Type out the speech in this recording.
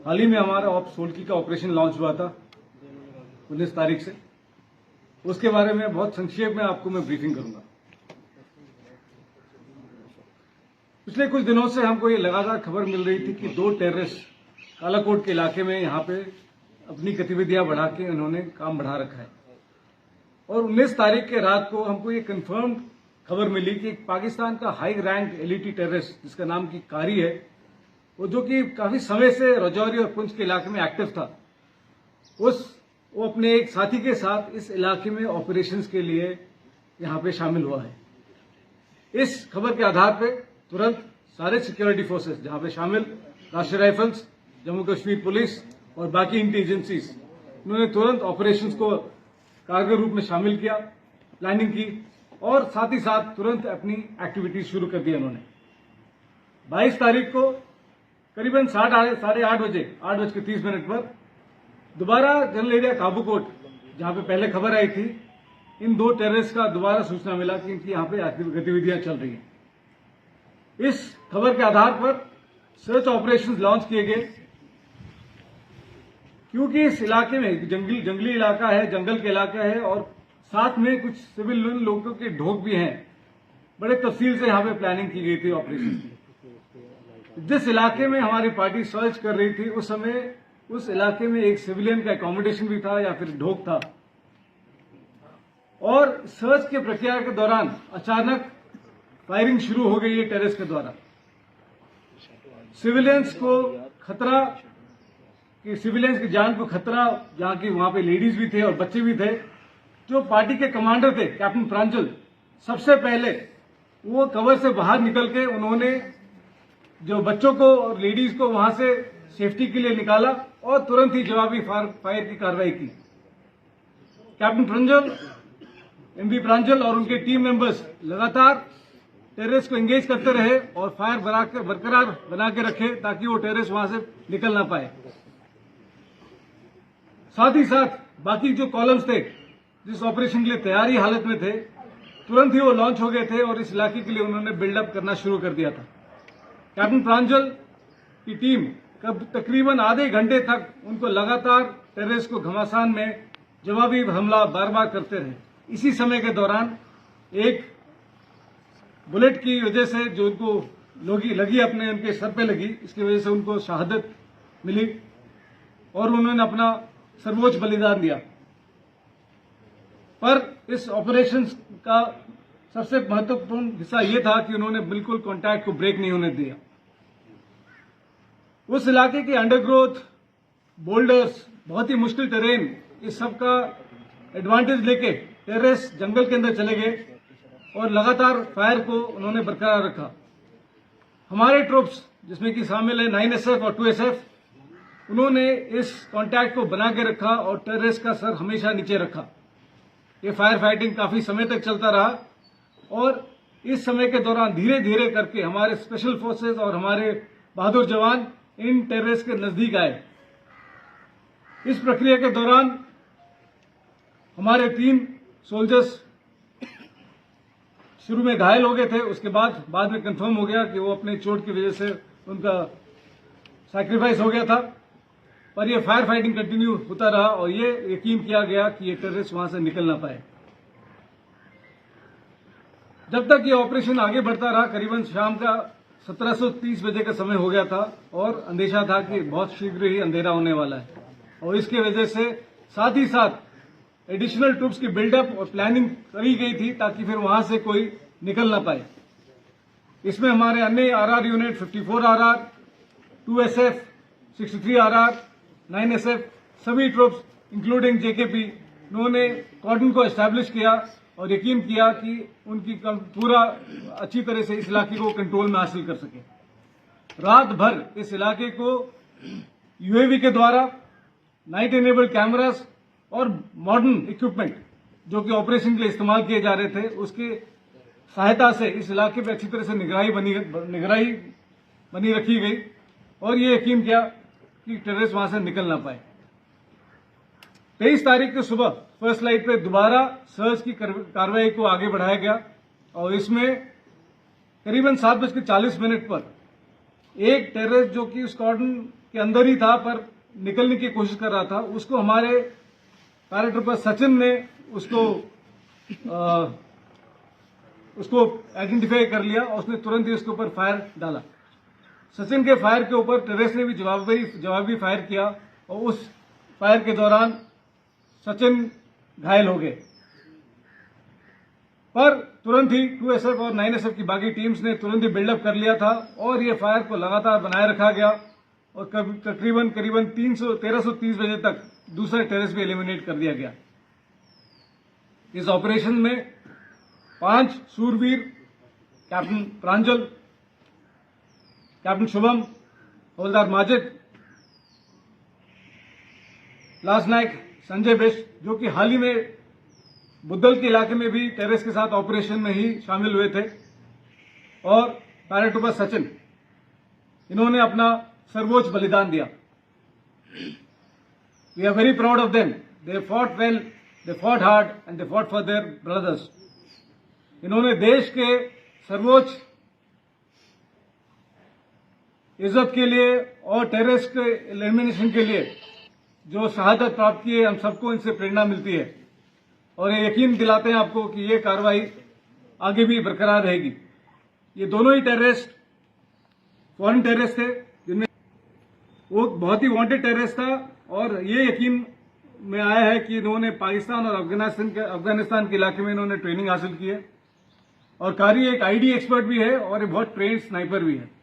हाल ही में हमारा ऑप सोल्की का ऑपरेशन लॉन्च हुआ था 19 तारीख से। उसके बारे में बहुत संक्षेप में आपको मैं ब्रीफिंग करूंगा। पिछले कुछ दिनों से हमको ये लगातार खबर मिल रही थी कि 2 टेररिस्ट कालाकोट के इलाके में यहाँ पे अपनी गतिविधियां बढ़ा के उन्होंने काम बढ़ा रखा है। और 19 तारीख के रात को हमको ये कंफर्म खबर मिली कि पाकिस्तान का हाई रैंक एलिटी टेररिस्ट जिसका नाम की कारी है, वो जो कि काफी समय से राजौरी और पुंछ के इलाके में एक्टिव था, वो अपने एक साथी के साथ इस इलाके में ऑपरेशंस के लिए यहां पे शामिल हुआ है। इस खबर के आधार पे तुरंत सारे सिक्योरिटी फोर्सेस जहां पे शामिल राष्ट्रीय राइफल्स, जम्मू कश्मीर पुलिस और बाकी इंटेलिजेंसीज, उन्होंने तुरंत ऑपरेशंस को कारगर रूप में शामिल किया, प्लानिंग की और साथ ही साथ तुरंत अपनी एक्टिविटीज शुरू कर दी। उन्होंने 22 तारीख को करीबन 8:30 बजे 8:30 पर दोबारा जनरल एरिया काबूकोट, जहां पे पहले खबर आई थी, इन 2 टेररिस्ट का दोबारा सूचना मिला कि इनकी यहां पे गतिविधियां चल रही हैं। इस खबर के आधार पर सर्च ऑपरेशंस लॉन्च किए गए, क्योंकि इस इलाके में जंगली इलाका है, जंगल के इलाका है और साथ में कुछ सिविल लोगों के ढोक भी हैं। बड़े तफसील से यहां पे प्लानिंग की गई थी ऑपरेशन की। जिस इलाके में हमारी पार्टी सर्च कर रही थी, उस समय उस इलाके में एक सिविलियन का एकोमोडेशन भी था या फिर ढोक था। और सर्च की प्रक्रिया के दौरान अचानक फायरिंग शुरू हो गई है टेररिस्ट के द्वारा। सिविलियंस को खतरा, कि सिविलियंस की जान को खतरा, जहां की वहां पे लेडीज भी थे और बच्चे भी थे। जो पार्टी के कमांडर थे कैप्टन प्रांजल, सबसे पहले वो कवर से बाहर निकल के उन्होंने जो बच्चों को और लेडीज को वहां से सेफ्टी के लिए निकाला और तुरंत ही जवाबी फायर की कार्रवाई की। कैप्टन प्रांजल, एमबी प्रांजल और उनके टीम मेंबर्स लगातार टेररिस्ट को एंगेज करते रहे और फायर बरकरार बना के रखे ताकि वो टेररिस्ट वहां से निकल ना पाए। साथ ही साथ बाकी जो कॉलम्स थे जिस ऑपरेशन के लिए तैयारी हालत में थे, तुरंत ही वो लॉन्च हो गए थे और इस इलाके के लिए उन्होंने बिल्डअप करना शुरू कर दिया था। कैप्टन प्रांजल की टीम तकरीबन आधे घंटे तक उनको लगातार टेररिस्ट को घमासान में जवाबी हमला बार बार करते रहे। इसी समय के दौरान एक बुलेट की वजह से जो उनको लगी अपने उनके सर पे लगी, इसकी वजह से उनको शहादत मिली और उन्होंने अपना सर्वोच्च बलिदान दिया। पर इस ऑपरेशन का सबसे महत्वपूर्ण हिस्सा यह था कि उन्होंने बिल्कुल कांटेक्ट को ब्रेक नहीं होने दिया। उस इलाके के अंडरग्रोथ, बोल्डर्स, बहुत ही मुश्किल टेरेन, इस सब का एडवांटेज लेके टेररिस्ट जंगल के अंदर चले गए और लगातार फायर को उन्होंने बरकरार रखा। हमारे ट्रूप्स, जिसमें कि शामिल है 9SF और 2SF, उन्होंने इस कांटेक्ट को बना के रखा और टेररिस्ट का सर हमेशा नीचे रखा। ये फायर फाइटिंग काफी समय तक चलता रहा और इस समय के दौरान धीरे धीरे करके हमारे स्पेशल फोर्सेस और हमारे बहादुर जवान इन टेररिस्ट के नजदीक आए। इस प्रक्रिया के दौरान हमारे 3 सोल्जर्स शुरू में घायल हो गए थे, उसके बाद में कंफर्म हो गया कि वो अपने चोट की वजह से उनका सैक्रिफाइस हो गया था। पर यह फायर फाइटिंग कंटिन्यू होता रहा और ये यकीन किया गया कि ये टेररिस्ट वहां से निकल ना पाए। जब तक ये ऑपरेशन आगे बढ़ता रहा, करीबन शाम का 17:30 बजे का समय हो गया था और अंदेशा था कि बहुत शीघ्र ही अंधेरा होने वाला है और इसकी वजह से साथ ही साथ एडिशनल ट्रूप्स की बिल्डअप और प्लानिंग करी गई थी ताकि फिर वहां से कोई निकल ना पाए। इसमें हमारे अन्य RR unit 54 RR, 2SF, 63 RR, 9SF, सभी ट्रूप्स इंक्लूडिंग JKP, उन्होंने कॉर्डन को एस्टैब्लिश किया और यकीन किया कि उनकी पूरा अच्छी तरह से इस इलाके को कंट्रोल में हासिल कर सके। रात भर इस इलाके को UAV के द्वारा, नाइट इनेबल्ड कैमरास और मॉडर्न इक्विपमेंट जो कि ऑपरेशन के लिए इस्तेमाल किए जा रहे थे, उसकी सहायता से इस इलाके पर अच्छी तरह से निगरानी बनी रखी गई और ये यकीन किया कि टेररिस्ट वहां से निकल ना पाए। 23 तारीख की सुबह फर्स्ट लाइट पे दोबारा सर्च की कार्रवाई को आगे बढ़ाया गया और इसमें करीबन 7:40 पर एक टेररिस्ट जो कि स्क्वाड्रन के अंदर ही था पर निकलने की कोशिश कर रहा था। उसको हमारे पैराट्रूपर सचिन ने उसको आइडेंटिफाई कर लिया और उसने तुरंत ही उसके ऊपर फायर डाला। सचिन के फायर के ऊपर टेरेस ने भी जवाबी फायर किया और उस फायर के दौरान सचिन घायल हो गए। पर तुरंत ही 2SF और 9SF की बाकी टीम्स ने तुरंत ही बिल्डअप कर लिया था और ये फायर को लगातार बनाए रखा गया और करीबन 1330 बजे तक दूसरा टेरेस भी एलिमिनेट कर दिया गया। इस ऑपरेशन में 5 सूरवीर, कैप्टन प्रांजल, कैप्टन शुभम, हवलदार माजिद, लास्ट नायक संजय बिष्ट, जो कि हाल ही में बुद्धल के इलाके में भी टेररिस्ट के साथ ऑपरेशन में ही शामिल हुए थे, और पैराट्रूपर सचिन, इन्होंने अपना सर्वोच्च बलिदान दिया। We are very proud of them. They fought well, they fought hard and they fought for their brothers. इन्होंने देश के सर्वोच्च इज्जत के लिए और टेररिस्ट के एलिमिनेशन के लिए जो शहादत प्राप्त की है, हम सबको इनसे प्रेरणा मिलती है और ये यकीन दिलाते हैं आपको कि ये कार्रवाई आगे भी बरकरार रहेगी। ये दोनों ही टेररिस्ट फॉरेन टेररिस्ट थे, जिनमें वो बहुत ही वांटेड टेररिस्ट था और ये यकीन में आया है कि इन्होंने पाकिस्तान और अफगानिस्तान के इलाके में इन्होंने ट्रेनिंग हासिल की है और कारी एक आईडी एक्सपर्ट भी है और ये बहुत ट्रेन्ड स्नाइपर भी है।